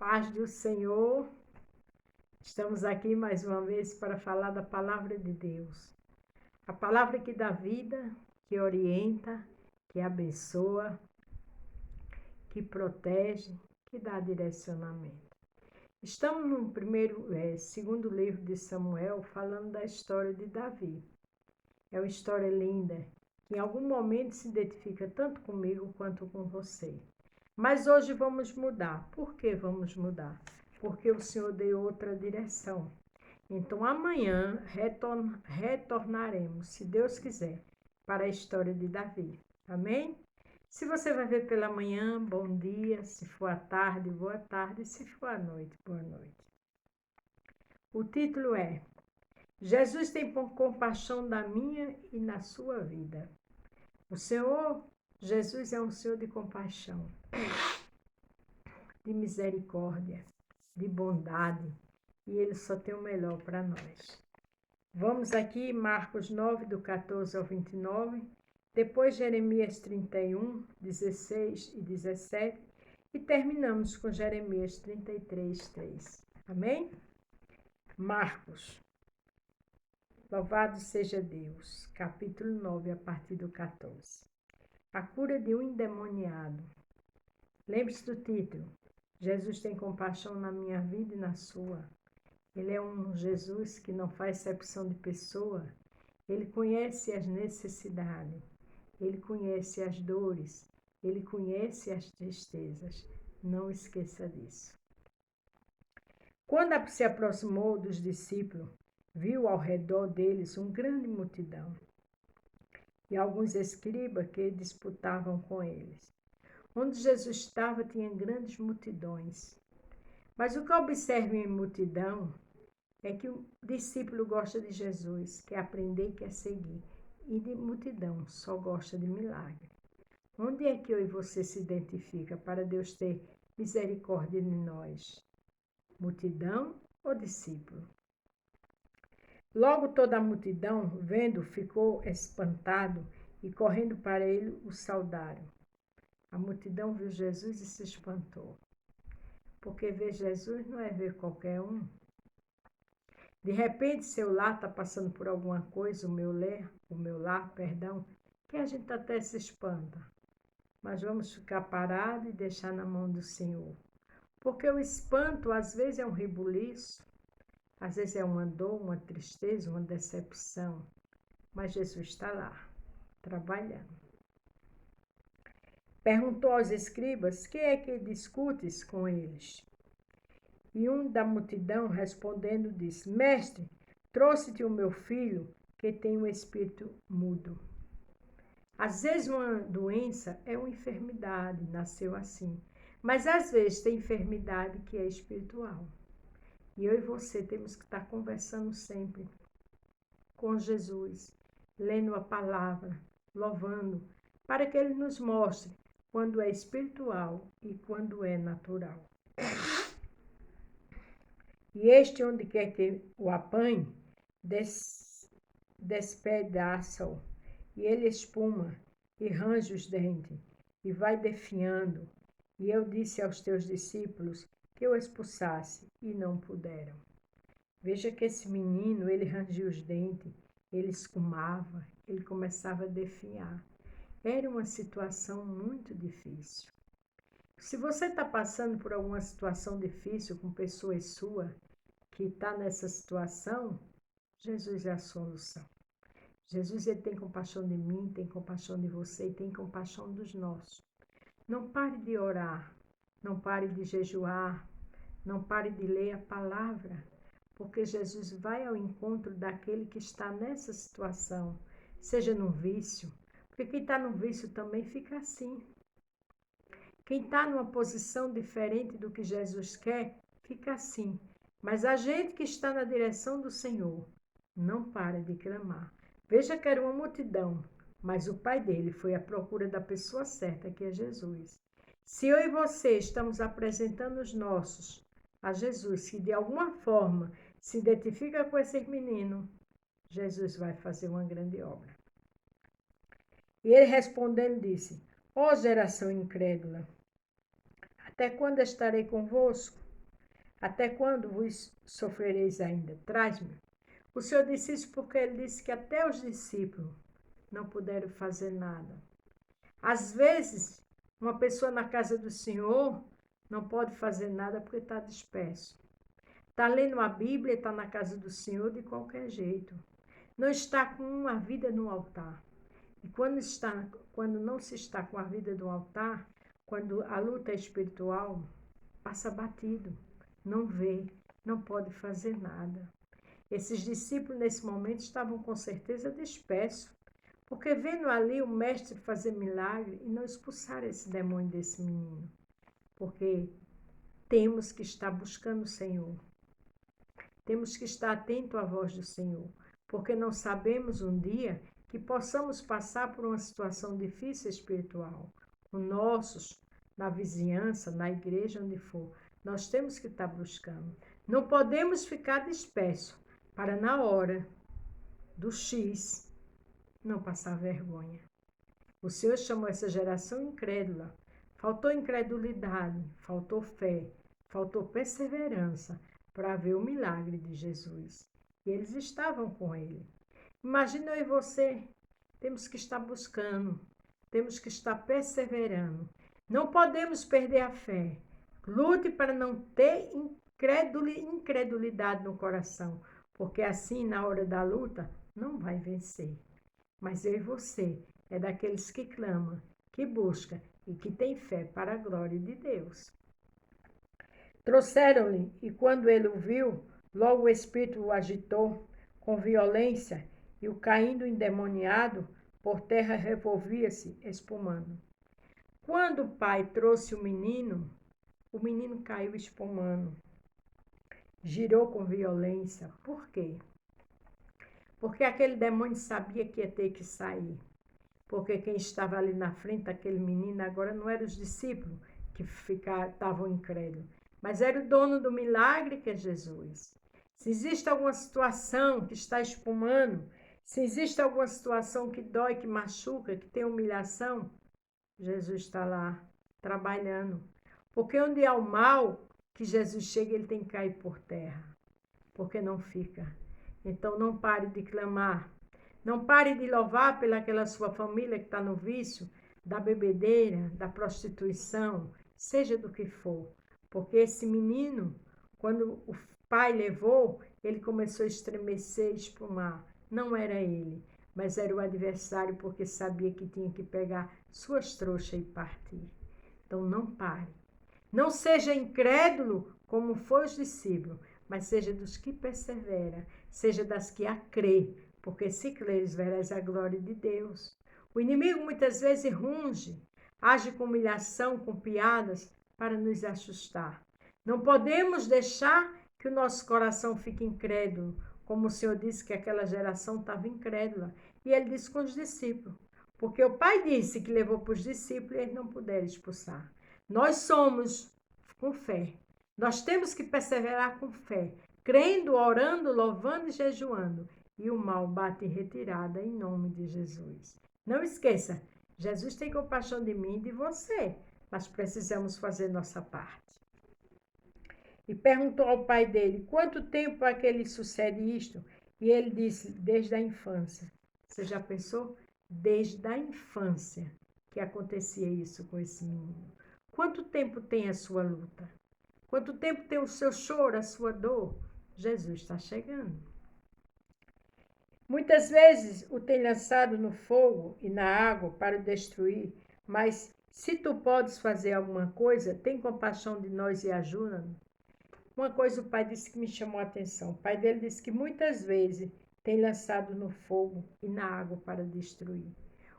Paz do Senhor, estamos aqui mais uma vez para falar da palavra de Deus. A palavra que dá vida, que orienta, que abençoa, que protege, que dá direcionamento. Estamos no segundo livro de Samuel, falando da história de Davi. É uma história linda, que em algum momento se identifica tanto comigo quanto com você. Mas hoje vamos mudar. Por que vamos mudar? Porque o Senhor deu outra direção. Então amanhã retornaremos, se Deus quiser, para a história de Davi. Amém? Se você vai ver pela manhã, bom dia. Se for à tarde, boa tarde. Se for à noite, boa noite. O título é Jesus tem compaixão da minha e na sua vida. O Senhor, Jesus é um Senhor de compaixão, de misericórdia, de bondade, e Ele só tem o melhor para nós. Vamos aqui, Marcos 9, do 14 ao 29, depois Jeremias 31, 16 e 17, e terminamos com Jeremias 33, 3. Amém? Marcos. Louvado seja Deus. Capítulo 9, a partir do 14. A cura de um endemoniado. Lembre-se do título. Jesus tem compaixão na minha vida e na sua. Ele é um Jesus que não faz exceção de pessoa. Ele conhece as necessidades. Ele conhece as dores. Ele conhece as tristezas. Não esqueça disso. Quando se aproximou dos discípulos, viu ao redor deles uma grande multidão e alguns escribas que disputavam com eles. Onde Jesus estava tinha grandes multidões. Mas o que observo em multidão é que o discípulo gosta de Jesus, quer aprender e quer seguir. E de multidão só gosta de milagre. Onde é que eu e você se identifica para Deus ter misericórdia de nós? Multidão ou discípulo? Logo toda a multidão, vendo, ficou espantado e correndo para ele o saudaram. A multidão viu Jesus e se espantou. Porque ver Jesus não é ver qualquer um. De repente, seu lar está passando por alguma coisa, o meu lar, que a gente até se espanta. Mas vamos ficar parados e deixar na mão do Senhor. Porque o espanto, às vezes, é um rebuliço, às vezes é uma dor, uma tristeza, uma decepção. Mas Jesus está lá, trabalhando. Perguntou aos escribas, quem é que discutes com eles? E um da multidão, respondendo, disse, Mestre, trouxe-te o meu filho, que tem um espírito mudo. Às vezes uma doença é uma enfermidade, nasceu assim. Mas às vezes tem enfermidade que é espiritual. E eu e você temos que estar conversando sempre com Jesus, lendo a palavra, louvando, para que Ele nos mostre quando é espiritual e quando é natural. E este, onde quer que o apanhe, despedaça-o, e ele espuma, e range os dentes, e vai definhando. E eu disse aos teus discípulos que eu expulsasse, e não puderam. Veja que esse menino, ele rangia os dentes, ele escumava, ele começava a definhar. Era uma situação muito difícil. Se você está passando por alguma situação difícil com pessoas suas que está nessa situação, Jesus é a solução. Jesus ele tem compaixão de mim, tem compaixão de você e tem compaixão dos nossos. Não pare de orar, não pare de jejuar, não pare de ler a palavra, porque Jesus vai ao encontro daquele que está nessa situação, seja no vício, porque quem está no vício também fica assim. Quem está numa posição diferente do que Jesus quer, fica assim. Mas a gente que está na direção do Senhor, não para de clamar. Veja que era uma multidão, mas o pai dele foi à procura da pessoa certa, que é Jesus. Se eu e você estamos apresentando os nossos a Jesus, que de alguma forma se identifica com esse menino, Jesus vai fazer uma grande obra. E ele respondendo disse, ó geração incrédula, até quando estarei convosco? Até quando vos sofrereis ainda? Traz-me. O Senhor disse isso porque ele disse que até os discípulos não puderam fazer nada. Às vezes, uma pessoa na casa do Senhor não pode fazer nada porque está disperso. Está lendo a Bíblia, está na casa do Senhor de qualquer jeito. Não está com uma vida no altar. E quando não se está com a vida no altar, quando a luta é espiritual, passa batido, não vê, não pode fazer nada. Esses discípulos, nesse momento, estavam com certeza dispersos, porque vendo ali o mestre fazer milagre e não expulsar esse demônio desse menino. Porque temos que estar buscando o Senhor. Temos que estar atento à voz do Senhor, porque não sabemos um dia que possamos passar por uma situação difícil espiritual. Com nossos, na vizinhança, na igreja, onde for, nós temos que estar buscando. Não podemos ficar dispersos para na hora do X não passar vergonha. O Senhor chamou essa geração incrédula. Faltou incredulidade, faltou fé, faltou perseverança para ver o milagre de Jesus. E eles estavam com ele. Imagina eu e você, temos que estar buscando, temos que estar perseverando. Não podemos perder a fé. Lute para não ter incredulidade no coração, porque assim, na hora da luta, não vai vencer. Mas eu e você é daqueles que clamam, que busca e que tem fé para a glória de Deus. Trouxeram-lhe, e quando ele o viu, logo o espírito o agitou com violência, e o caindo endemoniado, por terra revolvia-se, espumando. Quando o pai trouxe o menino caiu espumando. Girou com violência. Por quê? Porque aquele demônio sabia que ia ter que sair. Porque quem estava ali na frente daquele menino agora não eram os discípulos que estavam incrédulos, mas era o dono do milagre, que é Jesus. Se existe alguma situação que está espumando, se existe alguma situação que dói, que machuca, que tem humilhação, Jesus está lá trabalhando. Porque onde há o mal, que Jesus chega, ele tem que cair por terra. Porque não fica. Então não pare de clamar. Não pare de louvar pelaquela sua família que está no vício, da bebedeira, da prostituição, seja do que for. Porque esse menino, quando o pai levou, ele começou a estremecer, espumar. Não era ele, mas era o adversário, porque sabia que tinha que pegar suas trouxas e partir. Então não pare. Não seja incrédulo como foi os discípulos, mas seja dos que persevera, seja das que a crê, porque se creres verás a glória de Deus. O inimigo muitas vezes runge, age com humilhação, com piadas, para nos assustar. Não podemos deixar que o nosso coração fique incrédulo, como o Senhor disse que aquela geração estava incrédula. E ele disse com os discípulos, porque o Pai disse que levou para os discípulos e eles não puderam expulsar. Nós somos com fé. Nós temos que perseverar com fé, crendo, orando, louvando e jejuando. E o mal bate em retirada em nome de Jesus. Não esqueça, Jesus tem compaixão de mim e de você, mas precisamos fazer nossa parte. E perguntou ao pai dele, quanto tempo é que lhe sucede isto? E ele disse, desde a infância. Você já pensou? Desde a infância que acontecia isso com esse menino. Quanto tempo tem a sua luta? Quanto tempo tem o seu choro, a sua dor? Jesus está chegando. Muitas vezes o tem lançado no fogo e na água para o destruir, mas se tu podes fazer alguma coisa, tem compaixão de nós e ajuda-nos. Uma coisa o pai disse que me chamou a atenção. O pai dele disse que muitas vezes tem lançado no fogo e na água para destruir.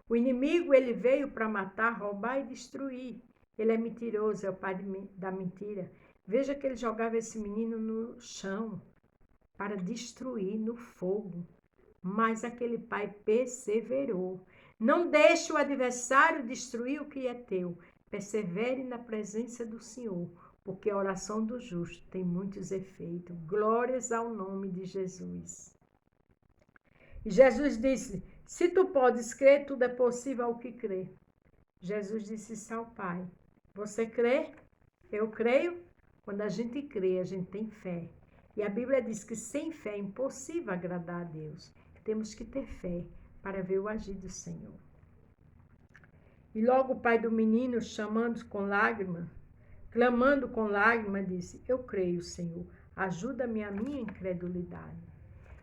O inimigo, ele veio para matar, roubar e destruir. Ele é mentiroso, é o pai da mentira. Veja que ele jogava esse menino no chão para destruir no fogo. Mas aquele pai perseverou. Não deixe o adversário destruir o que é teu. Persevere na presença do Senhor, porque a oração do justo tem muitos efeitos. Glórias ao nome de Jesus. E Jesus disse, se tu podes crer, tudo é possível ao que crê. Jesus disse isso ao Pai. Você crê? Eu creio? Quando a gente crê, a gente tem fé. E a Bíblia diz que sem fé é impossível agradar a Deus. Temos que ter fé para ver o agir do Senhor. E logo o pai do menino, clamando com lágrimas, disse: Eu creio, Senhor, ajuda-me a minha incredulidade.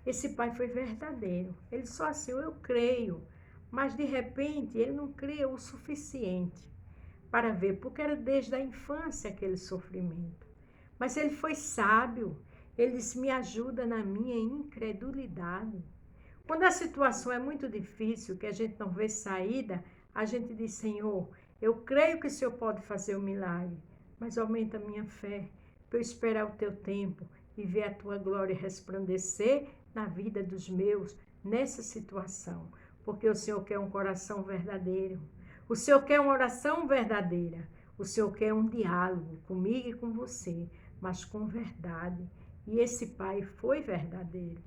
Esse pai foi verdadeiro. Ele só assim, eu creio. Mas de repente ele não cria o suficiente para ver, porque era desde a infância aquele sofrimento. Mas ele foi sábio. Ele disse: me ajuda na minha incredulidade. Quando a situação é muito difícil, que a gente não vê saída, a gente diz: Senhor, eu creio que o Senhor pode fazer o milagre, mas aumenta a minha fé, para eu esperar o teu tempo e ver a tua glória resplandecer na vida dos meus, nessa situação. Porque o Senhor quer um coração verdadeiro. O Senhor quer uma oração verdadeira. O Senhor quer um diálogo comigo e com você, mas com verdade. E esse pai foi verdadeiro.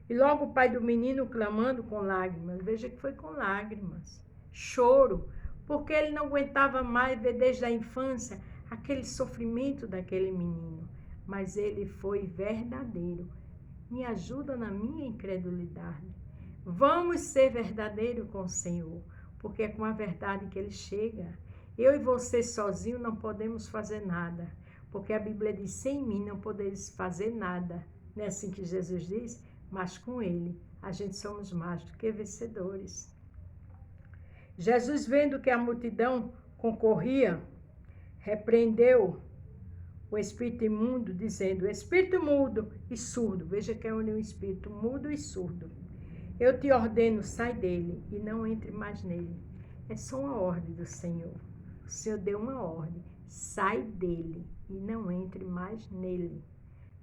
E logo o pai do menino clamando com lágrimas, veja que foi com lágrimas, choro, porque ele não aguentava mais ver desde a infância aquele sofrimento daquele menino. Mas ele foi verdadeiro. Me ajuda na minha incredulidade. Vamos ser verdadeiros com o Senhor, porque é com a verdade que ele chega. Eu e você sozinhos não podemos fazer nada, porque a Bíblia diz: sem mim não podeis fazer nada. Não é assim que Jesus diz? Mas com ele a gente somos mais do que vencedores. Jesus, vendo que a multidão concorria, repreendeu o espírito imundo, dizendo: espírito mudo e surdo, veja que é um espírito mudo e surdo, eu te ordeno, sai dele e não entre mais nele. É só uma ordem do Senhor. O Senhor deu uma ordem: sai dele e não entre mais nele.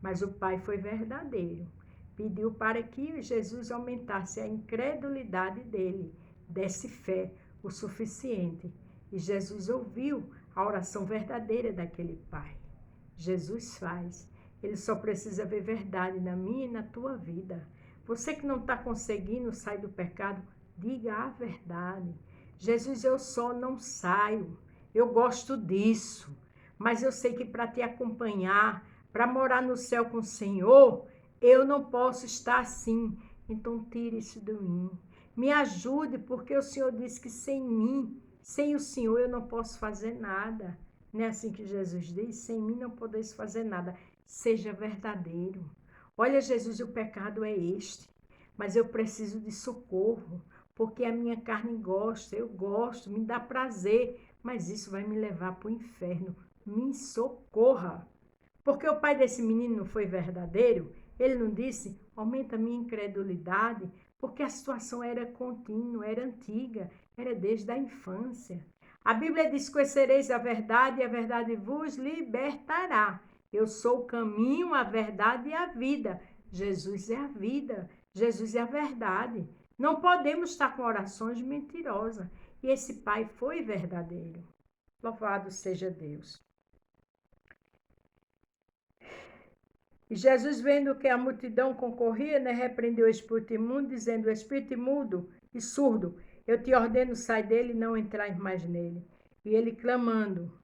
Mas o pai foi verdadeiro. Pediu para que Jesus aumentasse a incredulidade dele, desse fé o suficiente. E Jesus ouviu a oração verdadeira daquele pai. Jesus faz. Ele só precisa ver verdade na minha e na tua vida. Você que não está conseguindo sair do pecado, diga a verdade. Jesus, eu só não saio. Eu gosto disso. Mas eu sei que para te acompanhar, para morar no céu com o Senhor, eu não posso estar assim. Então tire isso de mim. Me ajude, porque o Senhor disse que sem mim, sem o Senhor, eu não posso fazer nada. Não é assim que Jesus diz? Sem mim não podeis fazer nada. Seja verdadeiro. Olha, Jesus, o pecado é este, mas eu preciso de socorro, porque a minha carne gosta, eu gosto, me dá prazer, mas isso vai me levar para o inferno. Me socorra. Porque o pai desse menino não foi verdadeiro? Ele não disse: aumenta a minha incredulidade, porque a situação era contínua, era antiga, era desde a infância. A Bíblia diz: conhecereis a verdade e a verdade vos libertará. Eu sou o caminho, a verdade e a vida. Jesus é a vida, Jesus é a verdade. Não podemos estar com orações mentirosas. E esse pai foi verdadeiro. Louvado seja Deus. E Jesus, vendo que a multidão concorria, repreendeu o espírito imundo, dizendo: espírito imundo e surdo, eu te ordeno, sai dele e não entrar mais nele. E ele, clamando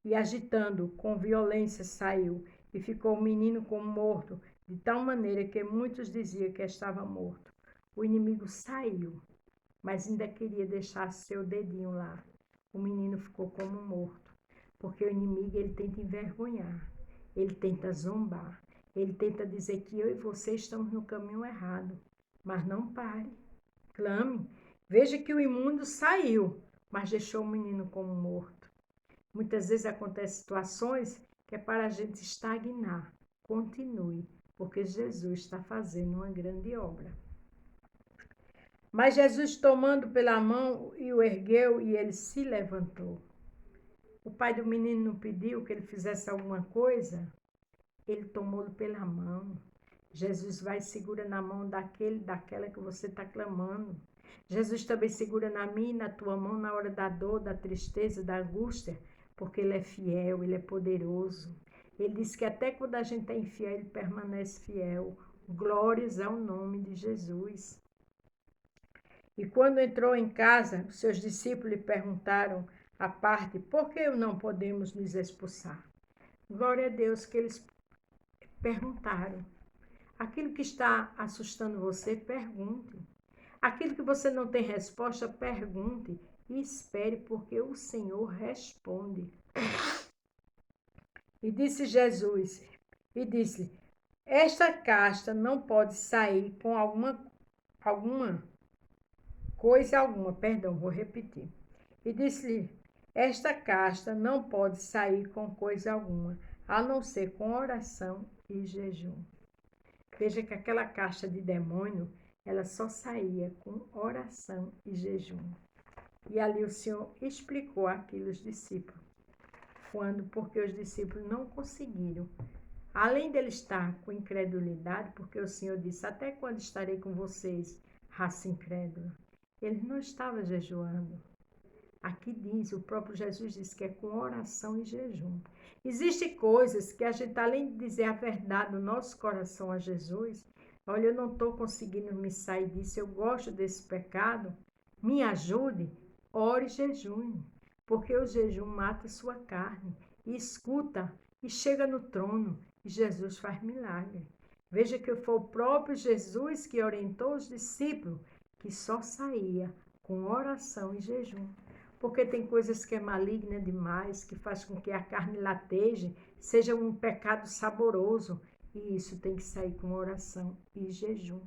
e agitando com violência, saiu, e ficou o menino como morto, de tal maneira que muitos diziam que estava morto. O inimigo saiu, mas ainda queria deixar seu dedinho lá. O menino ficou como morto, porque o inimigo, ele tenta envergonhar. Ele tenta zombar, ele tenta dizer que eu e você estamos no caminho errado. Mas não pare, clame. Veja que o imundo saiu, mas deixou o menino como morto. Muitas vezes acontecem situações que é para a gente estagnar. Continue, porque Jesus está fazendo uma grande obra. Mas Jesus, tomando pela mão, e o ergueu, e ele se levantou. O pai do menino não pediu que ele fizesse alguma coisa? Ele tomou-lo pela mão. Jesus vai e segura na mão daquela que você está clamando. Jesus também segura na minha e na tua mão na hora da dor, da tristeza, da angústia, porque ele é fiel, ele é poderoso. Ele diz que até quando a gente é infiel, ele permanece fiel. Glórias ao nome de Jesus. E quando entrou em casa, os seus discípulos lhe perguntaram à parte, por que não podemos nos expulsar? Glória a Deus que eles perguntaram. Aquilo que está assustando você, pergunte. Aquilo que você não tem resposta, pergunte e espere, porque o Senhor responde. E disse Jesus, esta casta não pode sair com vou repetir. E disse-lhe, esta casta não pode sair com coisa alguma, a não ser com oração e jejum. Veja que aquela caixa de demônio, ela só saía com oração e jejum. E ali o Senhor explicou aquilo aos discípulos. Porque os discípulos não conseguiram. Além dele estar com incredulidade, porque o Senhor disse, até quando estarei com vocês, raça incrédula? Ele não estava jejuando. Aqui diz, o próprio Jesus disse que é com oração e jejum. Existem coisas que a gente, além de dizer a verdade no nosso coração a Jesus, olha, eu não estou conseguindo me sair disso, eu gosto desse pecado, me ajude, ore e jejum. Porque o jejum mata a sua carne, e escuta, e chega no trono, e Jesus faz milagre. Veja que foi o próprio Jesus que orientou os discípulos, que só saía com oração e jejum. Porque tem coisas que é maligna demais, que faz com que a carne lateje, seja um pecado saboroso, e isso tem que sair com oração e jejum.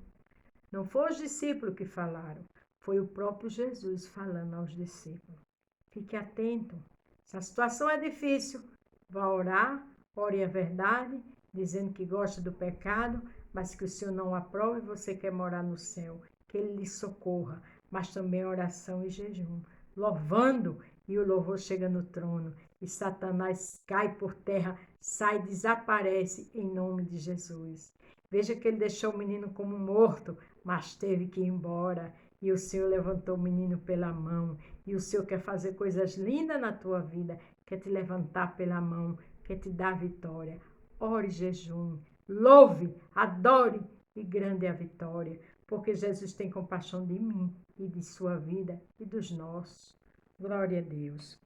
Não foi os discípulos que falaram, foi o próprio Jesus falando aos discípulos. Fique atento. Se a situação é difícil, vá orar, ore a verdade, dizendo que gosta do pecado, mas que o Senhor não aprova e você quer morar no céu. Que Ele lhe socorra, mas também oração e jejum. Louvando, e o louvor chega no trono. E Satanás cai por terra, sai, desaparece em nome de Jesus. Veja que ele deixou o menino como morto, mas teve que ir embora. E o Senhor levantou o menino pela mão. E o Senhor quer fazer coisas lindas na tua vida. Quer te levantar pela mão. Quer te dar vitória. Ore jejum. Louve, adore. E grande é a vitória. Porque Jesus tem compaixão de mim e de sua vida e dos nossos. Glória a Deus.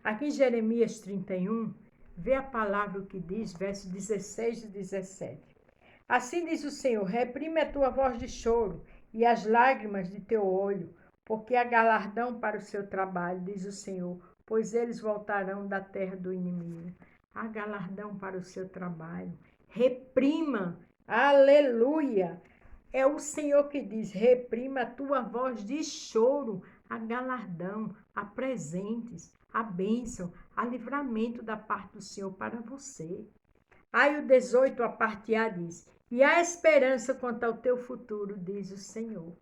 Aqui em Jeremias 31, vê a palavra que diz, versos 16 e 17. Assim diz o Senhor, reprime a tua voz de choro e as lágrimas de teu olho, porque há galardão para o seu trabalho, diz o Senhor, pois eles voltarão da terra do inimigo. Há galardão para o seu trabalho. Reprima, aleluia. É o Senhor que diz, reprima a tua voz de choro, a galardão, a presentes, a bênção, a livramento da parte do Senhor para você. Aí o 18, a parte A diz, e há esperança quanto ao teu futuro, diz o Senhor.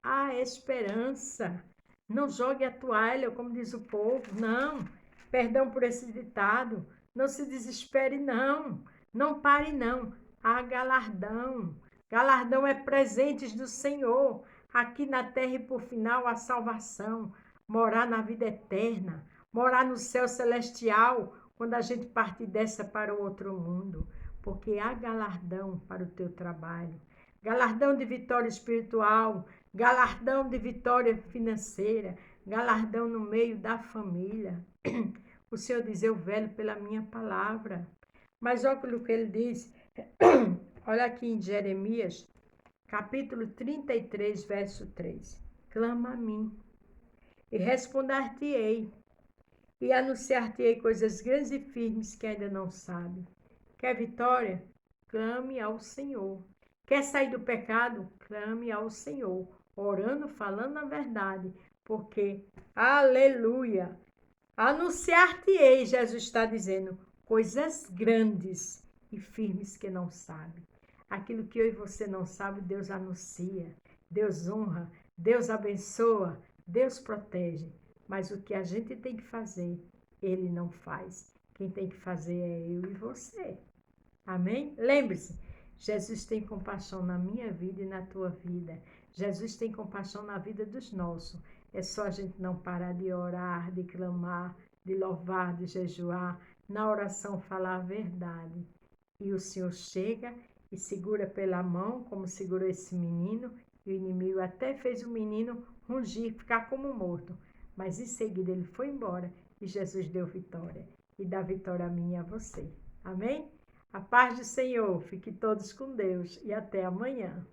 Há esperança. Não jogue a toalha, como diz o povo, não. Perdão por esse ditado. Não se desespere, não. Não pare, não. Há galardão. Galardão é presentes do Senhor. Aqui na terra e por final a salvação. Morar na vida eterna. Morar no céu celestial. Quando a gente partir dessa para o outro mundo. Porque há galardão para o teu trabalho. Galardão de vitória espiritual. Galardão de vitória financeira. Galardão no meio da família. O Senhor diz, eu velo pela minha palavra. Mas olha o que ele diz. Olha aqui em Jeremias, capítulo 33, verso 3. Clama a mim, e responder-te-ei, e anunciar-te-ei coisas grandes e firmes que ainda não sabe. Quer vitória? Clame ao Senhor. Quer sair do pecado? Clame ao Senhor, orando, falando a verdade, porque, aleluia, anunciar-te-ei, Jesus está dizendo, coisas grandes e firmes que não sabe. Aquilo que eu e você não sabe, Deus anuncia, Deus honra, Deus abençoa, Deus protege. Mas o que a gente tem que fazer, Ele não faz. Quem tem que fazer é eu e você. Amém? Lembre-se, Jesus tem compaixão na minha vida e na tua vida. Jesus tem compaixão na vida dos nossos. É só a gente não parar de orar, de clamar, de louvar, de jejuar. Na oração falar a verdade. E o Senhor chega e segura pela mão, como segurou esse menino, e o inimigo até fez o menino rugir, ficar como morto. Mas em seguida ele foi embora e Jesus deu vitória. E dá vitória a mim e a você. Amém? A paz do Senhor. Fique todos com Deus e até amanhã.